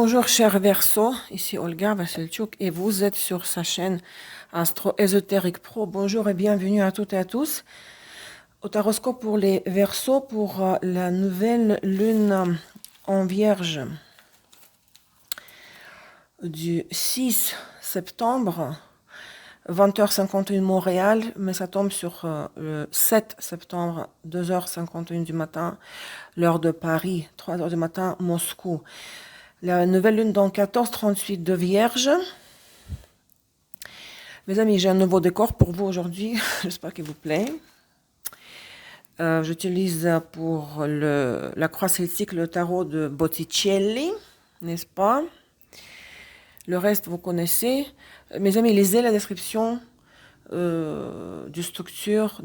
Bonjour chers Verseaux, ici Olga Vassilchuk et vous êtes sur sa chaîne Astro Ésotérique Pro. Bonjour et bienvenue à toutes et à tous au taroscope pour les Verseaux pour la nouvelle lune en Vierge du 6 septembre, 20h51 Montréal, mais ça tombe sur le 7 septembre, 2h51 du matin, l'heure de Paris, 3h du matin, Moscou. La nouvelle lune dans 14h38 de Vierge. Mes amis, j'ai un nouveau décor pour vous aujourd'hui. J'espère qu'il vous plaît. J'utilise pour la croix celtique le tarot de Botticelli, n'est-ce pas? Le reste, vous connaissez. Mes amis, lisez la description de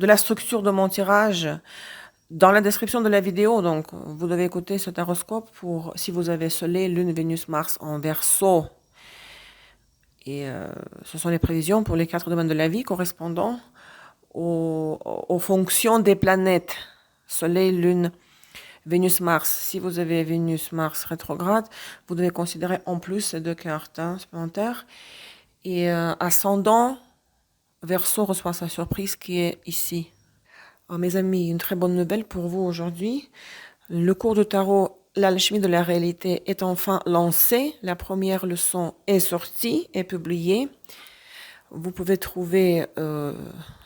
la structure de mon tirage dans la description de la vidéo. Donc, vous devez écouter ce taroscope pour, si vous avez Soleil, Lune, Vénus, Mars en Verseau. Et ce sont les prévisions pour les 4 domaines de la vie correspondant aux fonctions des planètes. Soleil, Lune, Vénus, Mars. Si vous avez Vénus, Mars rétrograde, vous devez considérer en plus ces deux cartes supplémentaires. Et ascendant, Verseau reçoit sa surprise qui est ici. Alors, mes amis, une très bonne nouvelle pour vous aujourd'hui. Le cours de tarot L'alchimie de la réalité est enfin lancé. La première leçon est sortie et publiée. Vous pouvez trouver le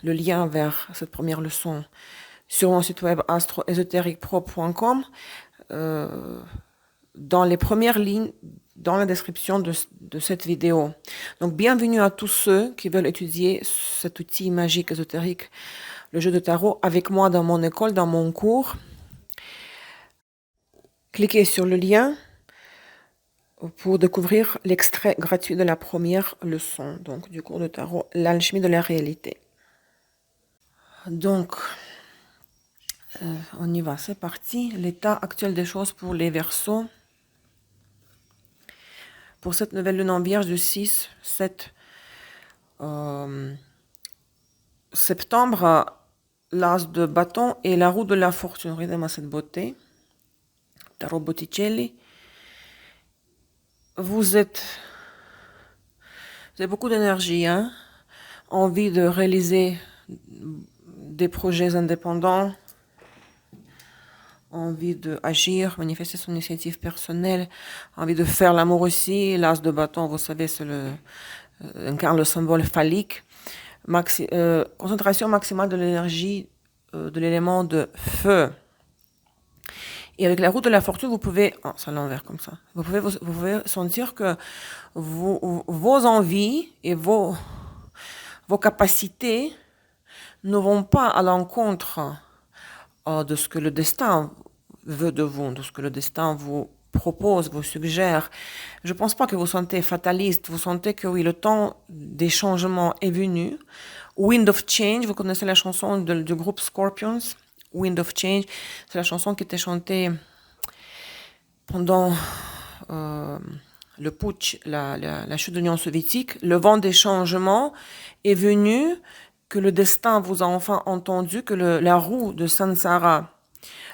lien vers cette première leçon sur mon site web astroésotériquepro.com dans les premières lignes dans la description de cette vidéo. Donc, bienvenue à tous ceux qui veulent étudier cet outil magique ésotérique, le jeu de tarot, avec moi dans mon école, dans mon cours. Cliquez sur le lien pour découvrir l'extrait gratuit de la première leçon, donc du cours de tarot, l'alchimie de la réalité. Donc, on y va, c'est parti. L'état actuel des choses pour les Verseaux. Pour cette nouvelle lune en Vierge du 6-7 septembre, l'as de bâton et la roue de la fortune. Regardez-moi cette beauté. Tarot Botticelli. Vous avez beaucoup d'énergie, envie de réaliser des projets indépendants, envie d'agir, manifester son initiative personnelle, envie de faire l'amour aussi. L'as de bâton, vous savez, incarne le symbole phallique. Concentration maximale de l'énergie de l'élément de feu. Et avec la roue de la fortune, vous pouvez, c'est à l'envers comme ça, vous pouvez sentir que vos envies et vos capacités ne vont pas à l'encontre de ce que le destin veut de vous, de ce que le destin vous propose, vous suggère. Je ne pense pas que vous sentez fataliste, vous sentez que oui, le temps des changements est venu. Wind of Change, vous connaissez la chanson du groupe Scorpions? Wind of Change, c'est la chanson qui était chantée pendant le putsch, la chute de l'Union soviétique. Le vent des changements est venu, que le destin vous a enfin entendu, que la roue de Sansara,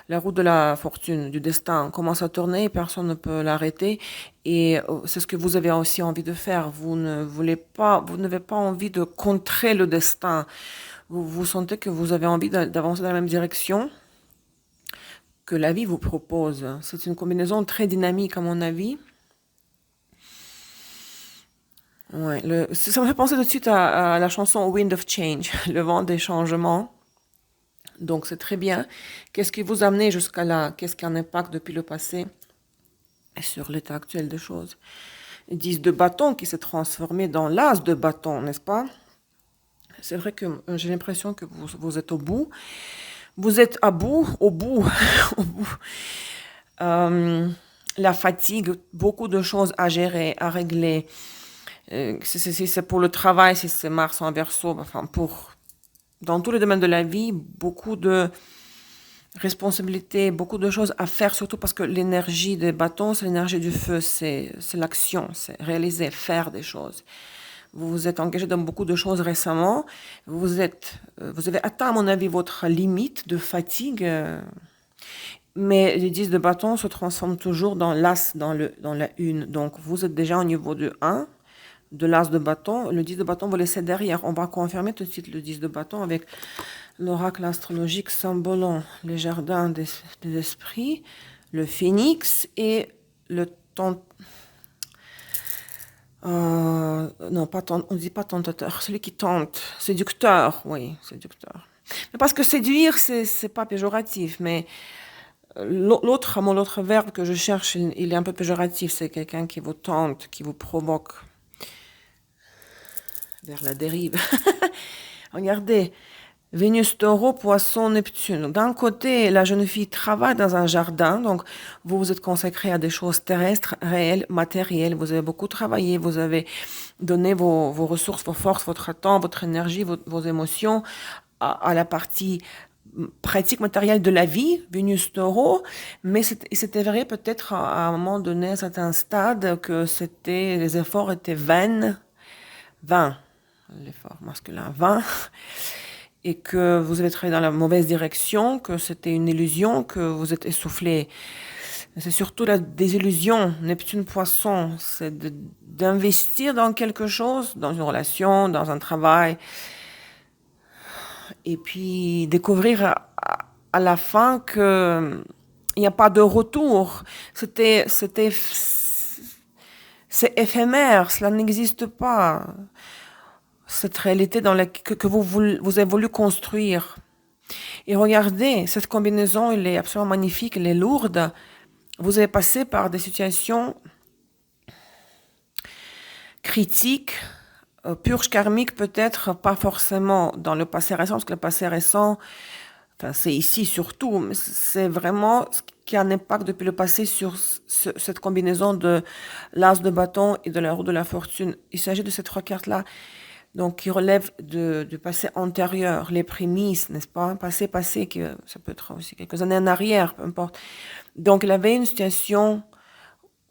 la roue de la fortune, du destin, commence à tourner et personne ne peut l'arrêter. Et c'est ce que vous avez aussi envie de faire. Vous n'avez pas envie de contrer le destin. Vous sentez que vous avez envie d'avancer dans la même direction que la vie vous propose. C'est une combinaison très dynamique à mon avis. Ouais, ça me fait penser tout de suite à la chanson Wind of Change, le vent des changements. Donc c'est très bien. Qu'est-ce qui vous a amené jusqu'à là? Qu'est-ce qui a un impact depuis le passé sur l'état actuel des choses? 10 de bâton qui s'est transformé dans l'as de bâton, n'est-ce pas? C'est vrai que j'ai l'impression que vous êtes au bout. Vous êtes au bout, au bout. La fatigue, beaucoup de choses à gérer, à régler. Si c'est pour le travail, si c'est Mars en Verseau, enfin dans tous les domaines de la vie, beaucoup de responsabilités, beaucoup de choses à faire, surtout parce que l'énergie des bâtons, c'est l'énergie du feu, c'est l'action, c'est réaliser, faire des choses. Vous vous êtes engagé dans beaucoup de choses récemment. Vous avez atteint, à mon avis, votre limite de fatigue. Mais les 10 de bâton se transforment toujours dans l'as, dans la une. Donc, vous êtes déjà au niveau de 1, de l'as de bâton. Le 10 de bâton, vous laissez derrière. On va confirmer tout de suite le 10 de bâton avec l'oracle astrologique symbolant les jardins des esprits, le phénix et le temps. Non, pas on ne dit pas tentateur, celui qui tente, séducteur, oui, séducteur. Mais parce que séduire, c'est pas péjoratif, mais l'autre verbe que je cherche, il est un peu péjoratif, c'est quelqu'un qui vous tente, qui vous provoque vers la dérive. Regardez, Vénus, Taureau, Poisson, Neptune. D'un côté, la jeune fille travaille dans un jardin, donc vous vous êtes consacré à des choses terrestres, réelles, matérielles. Vous avez beaucoup travaillé, vous avez donné vos ressources, vos forces, votre temps, votre énergie, vos émotions à la partie pratique matérielle de la vie, Vénus Taureau, mais c'était vrai peut-être à un moment donné, à un certain stade, que les efforts étaient vains, l'effort masculin, vain, et que vous avez travaillé dans la mauvaise direction, que c'était une illusion, que vous êtes essoufflé. C'est surtout la désillusion, Neptune Poisson, c'est d'investir dans quelque chose, dans une relation, dans un travail, et puis découvrir à la fin que il n'y a pas de retour. C'est éphémère, cela n'existe pas. Cette réalité que vous avez voulu construire. Et regardez, cette combinaison, elle est absolument magnifique, elle est lourde. Vous avez passé par des situations critiques, purge karmique peut-être, pas forcément dans le passé récent, parce que le passé récent, enfin, c'est ici surtout, mais c'est vraiment ce qui a un impact depuis le passé sur cette combinaison de l'as de bâton et de la roue de la fortune. Il s'agit de ces trois cartes-là, donc qui relèvent du passé antérieur, les prémices, n'est-ce pas? Passé, que ça peut être aussi quelques années en arrière, peu importe. Donc il avait une situation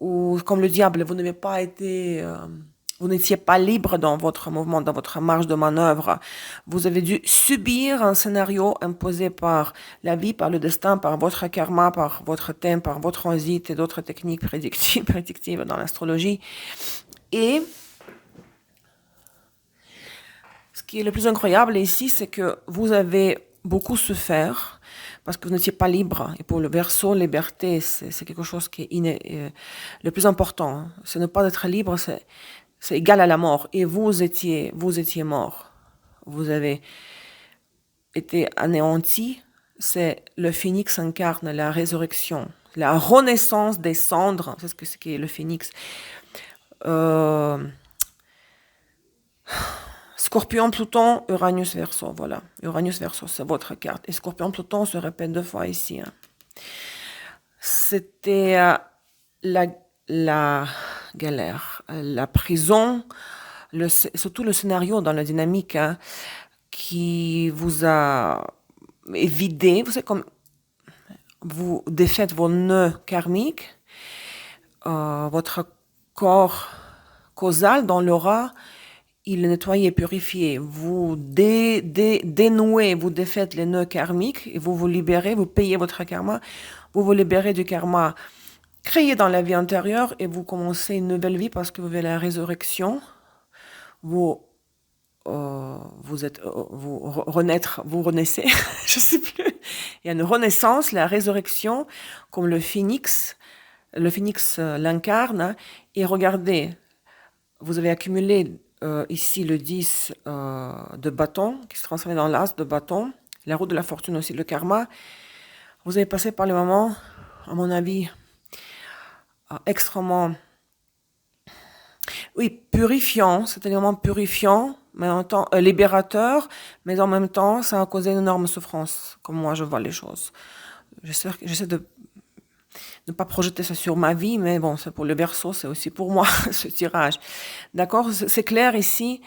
où, comme le diable, vous n'étiez pas libre dans votre mouvement, dans votre marge de manœuvre. Vous avez dû subir un scénario imposé par la vie, par le destin, par votre karma, par votre thème, par votre transit et d'autres techniques prédictives dans l'astrologie. Et ce qui est le plus incroyable ici, c'est que vous avez beaucoup souffert parce que vous n'étiez pas libre. Et pour le Verseau, liberté, c'est quelque chose qui est le plus important. Hein. C'est ne pas être libre, c'est égal à la mort. Et vous étiez mort. Vous avez été anéanti. C'est le phénix incarne la résurrection, la renaissance des cendres. C'est ce qu'est le phénix. Scorpion, Pluton, Uranus, Verseau, voilà. Uranus, Verseau, c'est votre carte. Et Scorpion, Pluton se répète 2 fois ici. Hein. C'était la galère, la prison, surtout le scénario dans la dynamique hein, qui vous a vidé. Vous savez, comme vous défaites vos nœuds karmiques, votre corps causal dans l'aura, il est nettoyé, purifié. Vous dénouez, vous défaites les nœuds karmiques et vous vous libérez, vous payez votre karma, vous vous libérez du karma créé dans la vie antérieure et vous commencez une nouvelle vie parce que vous avez la résurrection. Vous renaissez, je sais plus. Il y a une renaissance, la résurrection, comme le phénix l'incarne. Et regardez, vous avez accumulé ici le 10 de bâton, qui se transforme dans l'as de bâton, la roue de la fortune aussi, le karma. Vous avez passé par les moments, à mon avis, extrêmement, oui, purifiant, c'était un moment purifiant, mais en même temps libérateur, mais en même temps, ça a causé une énorme souffrance, comme moi je vois les choses. J'essaie de ne pas projeter ça sur ma vie, mais bon, c'est pour le Verseau, c'est aussi pour moi, ce tirage. D'accord? C'est clair ici,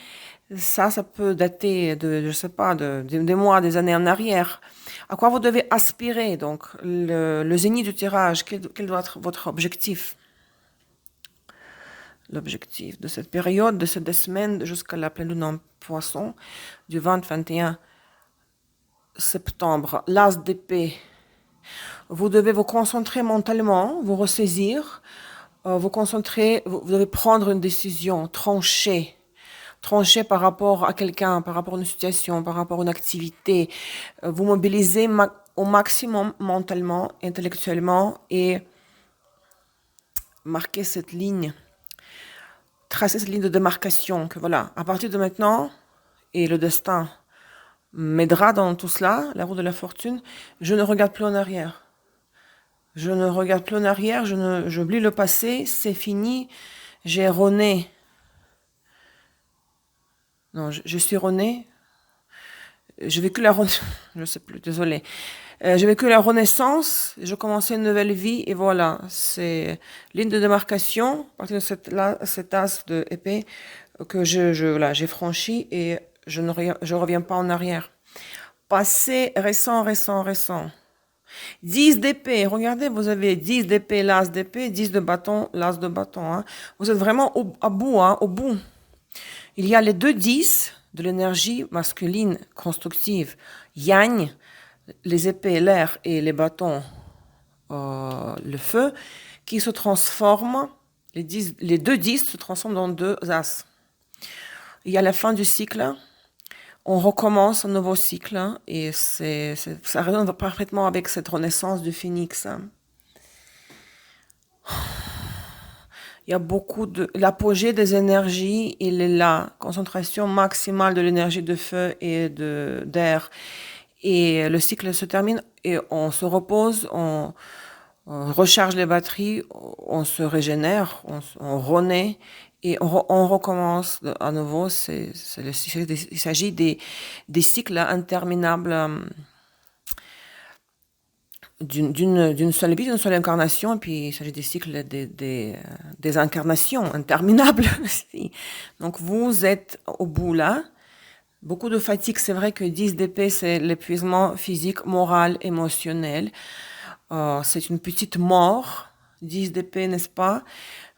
ça peut dater je sais pas, des mois, des années en arrière. À quoi vous devez aspirer, donc, le zénith du tirage, quel doit être votre objectif? L'objectif de cette période, de ces 2 semaines jusqu'à la pleine lune en Poisson, du 20-21 septembre. L'as d'épée, Vous devez vous concentrer mentalement, vous ressaisir, vous concentrer, vous devez prendre une décision, trancher par rapport à quelqu'un, par rapport à une situation, par rapport à une activité. Vous mobilisez au maximum mentalement, intellectuellement et marquer cette ligne, tracer cette ligne de démarcation que voilà, à partir de maintenant, et le destin m'aidera dans tout cela, la roue de la fortune, je ne regarde plus en arrière. Je ne regarde plus en arrière, j'oublie le passé, c'est fini, j'ai erroné. Non, je suis erroné. J'ai vécu la je sais plus, désolé. J'ai vécu la renaissance, je commençais une nouvelle vie et voilà, c'est ligne de démarcation, à partir de cette as de épée que voilà, j'ai franchi et je reviens pas en arrière. Passé, récent. 10 d'épée, regardez, vous avez 10 d'épée, l'as d'épée, 10 de bâton, l'as de bâton. Hein. Vous êtes vraiment à bout, hein, au bout. Il y a les deux 10 de l'énergie masculine constructive, yang, les épées, l'air et les bâtons, le feu, qui se transforment, les deux 10 se transforment dans deux as. Il y a la fin du cycle, on recommence un nouveau cycle, hein, et ça résonne parfaitement avec cette renaissance du phénix. Hein. Il y a beaucoup l'apogée des énergies, il est là, concentration maximale de l'énergie de feu et d'air. Et le cycle se termine et on se repose, on recharge les batteries, on se régénère, on renaît et on recommence à nouveau. Il s'agit des cycles interminables d'une seule vie, d'une seule incarnation, et puis il s'agit des cycles des incarnations interminables aussi. Donc vous êtes au bout là. Beaucoup de fatigue, c'est vrai que 10 d'épée, c'est l'épuisement physique, moral, émotionnel. C'est une petite mort, 10 d'épée, n'est-ce pas?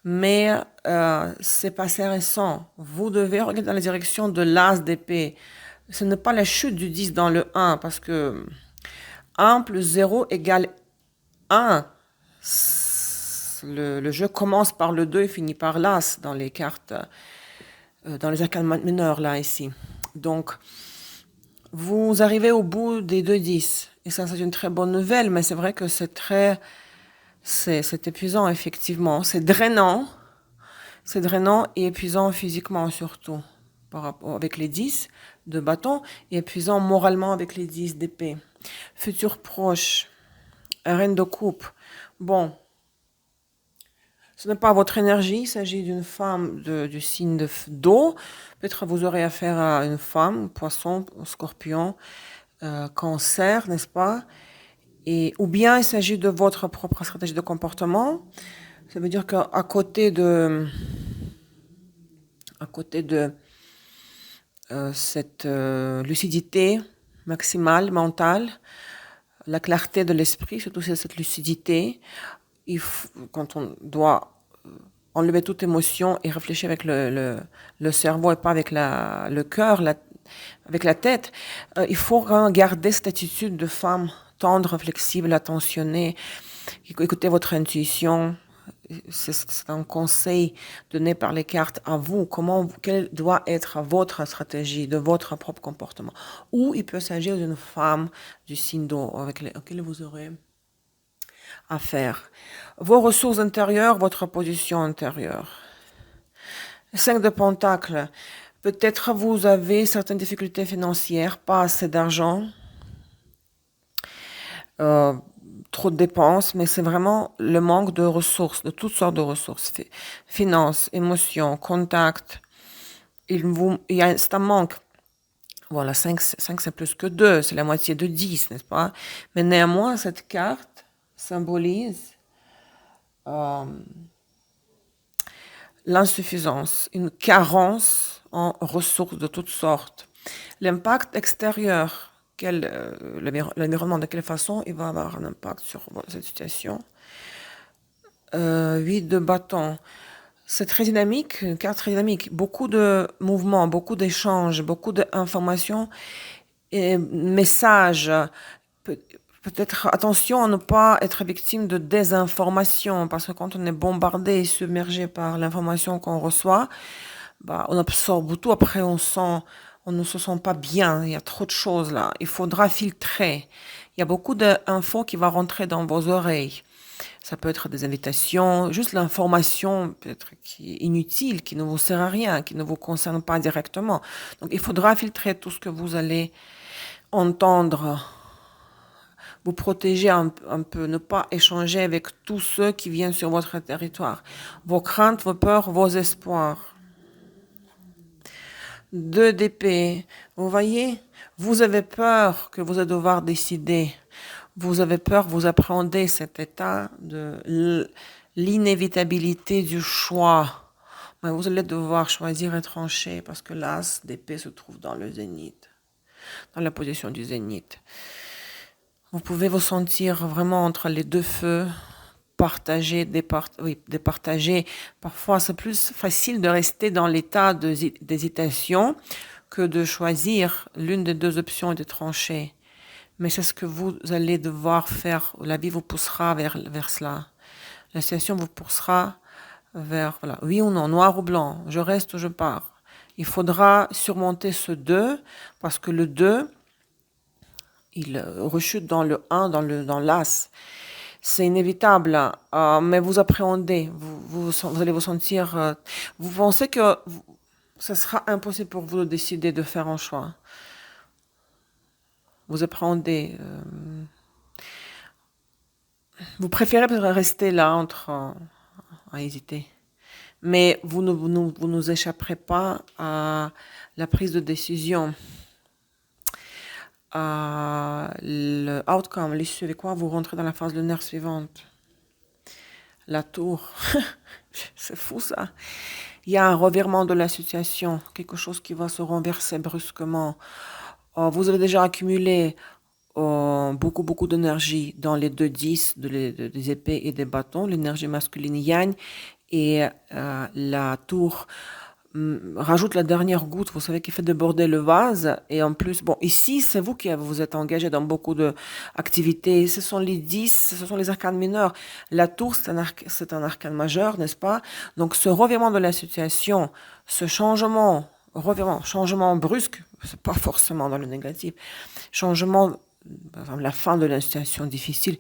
Mais c'est passé récent. Vous devez regarder dans la direction de l'as d'épée. Ce n'est pas la chute du 10 dans le 1, parce que 1 plus 0 égale 1. Le jeu commence par le 2 et finit par l'as dans les cartes, dans les arcanes mineures, là, ici. Donc, vous arrivez au bout des deux 10. Et ça, c'est une très bonne nouvelle, mais c'est vrai que c'est épuisant, effectivement. C'est drainant et épuisant physiquement, surtout, par rapport avec les 10 de bâton, et épuisant moralement avec les 10 d'épée. Futur proche, reine de coupe. Bon, ce n'est pas votre énergie, il s'agit d'une femme du signe d'eau. Peut-être vous aurez affaire à une femme, poisson, scorpion, cancer, n'est-ce pas? Ou bien il s'agit de votre propre stratégie de comportement. Ça veut dire qu'à côté de cette lucidité maximale, mentale, la clarté de l'esprit, surtout cette lucidité, quand on doit enlever toute émotion et réfléchir avec le cerveau et pas avec le cœur, avec la tête, il faut garder cette attitude de femme tendre, flexible, attentionnée, écoutez votre intuition. C'est un conseil donné par les cartes à vous, quelle doit être votre stratégie de votre propre comportement. Ou il peut s'agir d'une femme du signe d'eau avec laquelle vous aurez affaire. Vos ressources intérieures, votre position intérieure. 5 de Pentacles. Peut-être vous avez certaines difficultés financières, pas assez d'argent, trop de dépenses, mais c'est vraiment le manque de ressources, de toutes sortes de ressources. Finances, émotions, contacts. C'est un manque. Voilà, 5 c'est plus que 2, c'est la moitié de 10, n'est-ce pas? Mais néanmoins, cette carte symbolise l'insuffisance, une carence en ressources de toutes sortes. L'impact extérieur, l'environnement, de quelle façon il va avoir un impact sur cette situation. 8 de bâton. C'est très dynamique, une carte très dynamique. Beaucoup de mouvements, beaucoup d'échanges, beaucoup d'informations et messages. Peut-être attention à ne pas être victime de désinformation, parce que quand on est bombardé et submergé par l'information qu'on reçoit, bah, on absorbe tout, après on ne se sent pas bien, il y a trop de choses là. Il faudra filtrer. Il y a beaucoup d'infos qui vont rentrer dans vos oreilles. Ça peut être des invitations, juste l'information peut-être qui est inutile, qui ne vous sert à rien, qui ne vous concerne pas directement. Donc il faudra filtrer tout ce que vous allez entendre, vous protéger un peu, ne pas échanger avec tous ceux qui viennent sur votre territoire. Vos craintes, vos peurs, vos espoirs. 2 d'épée. Vous voyez, vous avez peur que vous allez devoir décider. Vous avez peur, vous appréhendez cet état de l'inévitabilité du choix. Mais vous allez devoir choisir et trancher parce que l'as d'épée se trouve dans le zénith, dans la position du zénith. Vous pouvez vous sentir vraiment entre les deux feux, partager, départager. Parfois, c'est plus facile de rester dans l'état d'hésitation que de choisir l'une des deux options et de trancher. Mais c'est ce que vous allez devoir faire. La vie vous poussera vers cela. La situation vous poussera vers, voilà, oui ou non, noir ou blanc, je reste ou je pars. Il faudra surmonter ce 2, parce que le 2, il rechute dans le 1, dans l'as. C'est inévitable, mais vous appréhendez, vous allez vous sentir, vous pensez que ce sera impossible pour vous de décider de faire un choix. Vous appréhendez. Vous préférez peut-être rester là à hésiter. Mais vous ne échapperez pas à la prise de décision, le outcome, l'issue avec quoi vous rentrez dans la phase lunaire suivante. La tour. C'est fou ça. Il y a un revirement de la situation, quelque chose qui va se renverser brusquement. Vous avez déjà accumulé beaucoup d'énergie dans les 2-10 des épées et des bâtons, l'énergie masculine yang, et la tour rajoute la dernière goutte, vous savez, qui fait déborder le vase. Et en plus, bon, ici, c'est vous qui vous êtes engagé dans beaucoup d'activités. Ce sont les 10, ce sont les arcanes mineurs. La tour, c'est un arcane majeur, n'est-ce pas? Donc, ce revirement de la situation, ce changement brusque, c'est pas forcément dans le négatif, changement, par exemple, la fin de la situation difficile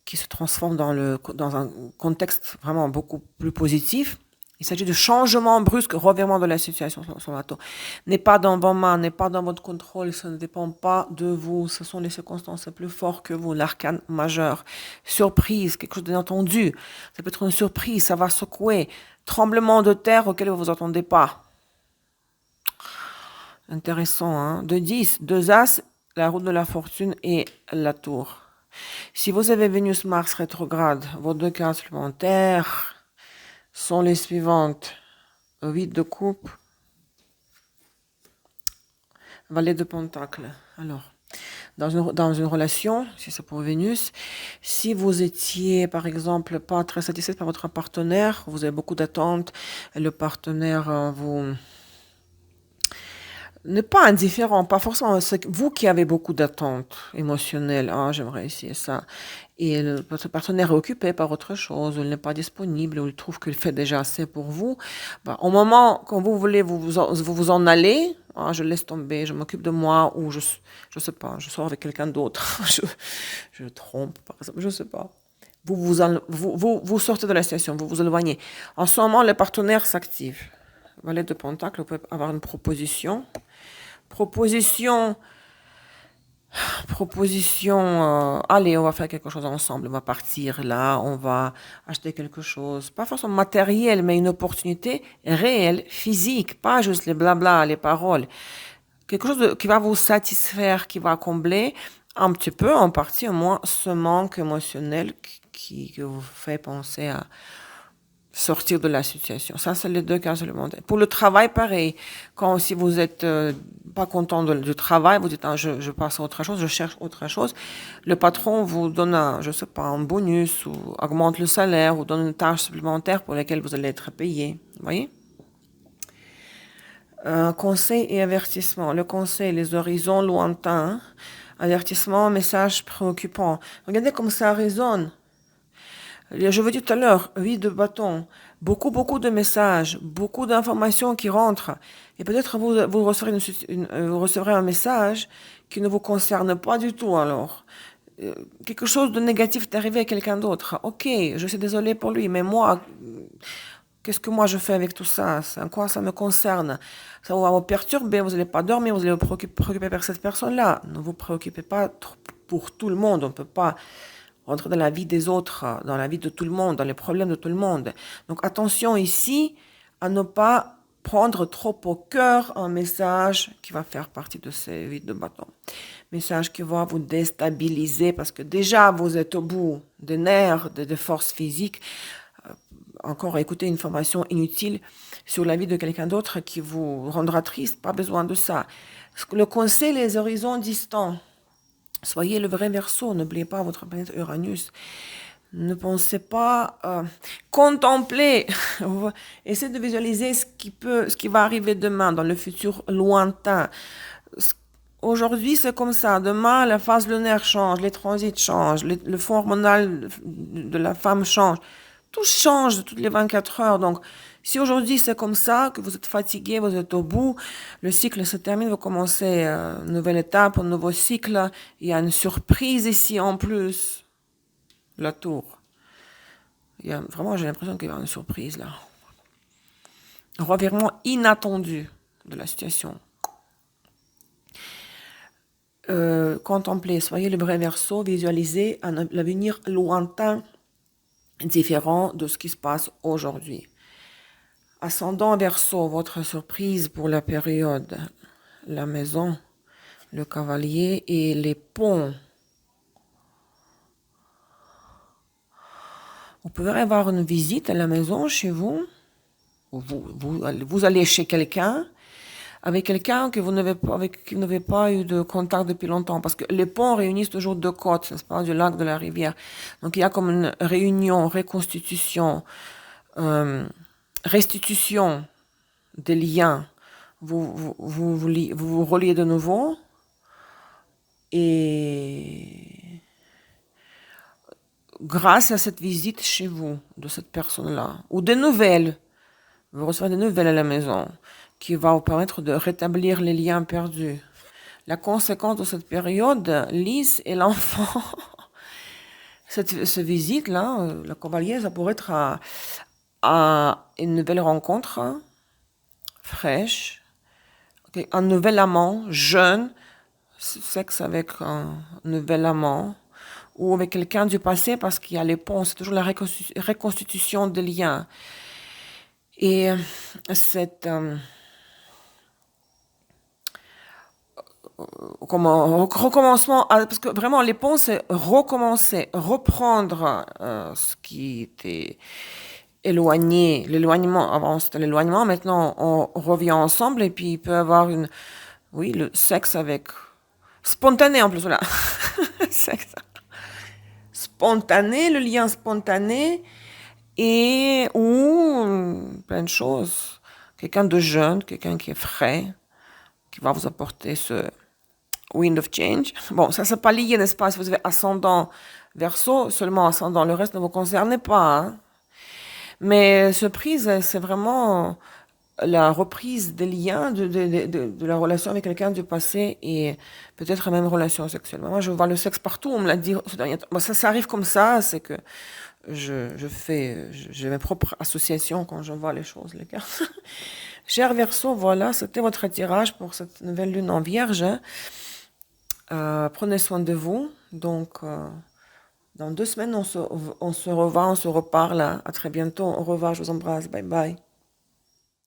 qui se transforme dans un contexte vraiment beaucoup plus positif. Il s'agit de changement brusque, revirement de la situation sur la tour. N'est pas dans vos mains, n'est pas dans votre contrôle, ça ne dépend pas de vous. Ce sont les circonstances plus fortes que vous, l'arcane majeur. Surprise, quelque chose d'inattendu. Ça peut être une surprise, ça va secouer. Tremblement de terre auquel vous ne vous attendez pas. Intéressant, hein? 2-10, 2 as, la route de la fortune et la tour. Si vous avez Vénus-Mars rétrograde, vos 2 cartes supplémentaires sont les suivantes. 8 de coupe, valet de pentacle. Alors, dans une relation, si c'est pour Vénus, si vous étiez, par exemple, pas très satisfait par votre partenaire, vous avez beaucoup d'attentes, le partenaire vous n'est pas indifférent, pas forcément, c'est vous qui avez beaucoup d'attentes émotionnelles. Ah, j'aimerais essayer ça. Et votre partenaire est occupé par autre chose, ou il n'est pas disponible, ou il trouve qu'il fait déjà assez pour vous. Bah, au moment quand vous voulez vous en aller, ah, je laisse tomber, je m'occupe de moi, ou je sais pas, je sors avec quelqu'un d'autre, je trompe, par exemple, je sais pas. Vous sortez de la situation, vous vous éloignez. En ce moment, le partenaire s'active. Valet de Pentacle, vous pouvez avoir une proposition. Proposition, allez, on va faire quelque chose ensemble, on va partir là, on va acheter quelque chose, pas forcément matériel, mais une opportunité réelle, physique, pas juste les blabla, les paroles. Quelque chose qui va vous satisfaire, qui va combler un petit peu, en partie au moins, ce manque émotionnel qui vous fait penser à sortir de la situation. Ça, c'est les 2 cas supplémentaires. Pour le travail, pareil. Quand si vous êtes pas content du travail, vous dites je passe à autre chose, je cherche autre chose. Le patron vous donne je sais pas, un bonus ou augmente le salaire ou donne une tâche supplémentaire pour laquelle vous allez être payé. Vous voyez? Conseil et avertissement. Le conseil, les horizons lointains. Avertissement, message préoccupant. Regardez comme ça résonne. Je vous dis tout à l'heure, 8 de bâton, beaucoup de messages, beaucoup d'informations qui rentrent. Et peut-être vous recevrez un message qui ne vous concerne pas du tout alors. Quelque chose de négatif est arrivé à quelqu'un d'autre. Ok, je suis désolée pour lui, mais moi, qu'est-ce que moi je fais avec tout ça? En quoi ça me concerne? Ça va vous perturber, vous n'allez pas dormir, vous allez vous préoccuper par cette personne-là. Ne vous préoccupez pas pour tout le monde, on ne peut pas rentrer dans la vie des autres, dans la vie de tout le monde, dans les problèmes de tout le monde. Donc attention ici à ne pas prendre trop au cœur un message qui va faire partie de ces 8 de bâton. Message qui va vous déstabiliser parce que déjà vous êtes au bout des nerfs, des forces physiques. Encore écouter une formation inutile sur la vie de quelqu'un d'autre qui vous rendra triste, pas besoin de ça. Le conseil, les horizons distants. Soyez le vrai Verseau, n'oubliez pas votre planète Uranus. Ne pensez pas contempler. Essayez de visualiser ce qui va arriver demain, dans le futur lointain. Aujourd'hui, c'est comme ça. Demain, la phase lunaire change, les transits changent, le fond hormonal de la femme change. Tout change toutes les 24 heures. Donc, si aujourd'hui c'est comme ça, que vous êtes fatigué, vous êtes au bout, le cycle se termine, vous commencez une nouvelle étape, un nouveau cycle. Il y a une surprise ici en plus. La tour. Vraiment, j'ai l'impression qu'il y a une surprise là. Un revirement inattendu de la situation. Contemplez, soyez le vrai Verseau, visualisez l'avenir lointain, différent de ce qui se passe aujourd'hui. Ascendant Verseau, votre surprise pour la période, la maison, le cavalier et les ponts. Vous pouvez avoir une visite à la maison chez vous. Vous allez chez quelqu'un, avec quelqu'un que avec qui vous n'avez pas eu de contact depuis longtemps. Parce que les ponts réunissent toujours deux côtes, n'est-ce pas, du lac, de la rivière. Donc il y a comme une réunion, reconstitution, restitution des liens. Vous reliez de nouveau. Et grâce à cette visite chez vous, de cette personne-là, ou des nouvelles, vous recevez des nouvelles à la maison, qui va vous permettre de rétablir les liens perdus. La conséquence de cette période, Lys et l'enfant, cette visite-là, la cavalier, ça pourrait être à une nouvelle rencontre, fraîche, un nouvel amant, jeune, sexe avec un nouvel amant, ou avec quelqu'un du passé, parce qu'il y a les ponts, c'est toujours la reconstitution des liens. Et cette recommencement, parce que vraiment les ponts c'est recommencer, reprendre ce qui était éloigné, l'éloignement, avant c'était l'éloignement, maintenant on revient ensemble et puis il peut y avoir le sexe avec, spontané en plus, voilà, sexe, spontané, le lien spontané, et ou plein de choses, quelqu'un de jeune, quelqu'un qui est frais, qui va vous apporter ce wind of change. Bon, ça c'est pas lié, n'est-ce pas, si vous avez ascendant Verseau, seulement ascendant, le reste ne vous concerne pas, hein. Mais surprise, c'est vraiment la reprise des liens, de la relation avec quelqu'un du passé et peut-être même relation sexuelle. Moi, je vois le sexe partout, on me l'a dit ce dernier temps. Moi, ça arrive comme ça, c'est que j'ai mes propres associations quand je vois les choses, les gars. Cher Verseau, voilà, c'était votre tirage pour cette nouvelle lune en Vierge. Prenez soin de vous. Donc, dans 2 semaines, on se revoit, on se reparle. À très bientôt. Au revoir, je vous embrasse. Bye bye.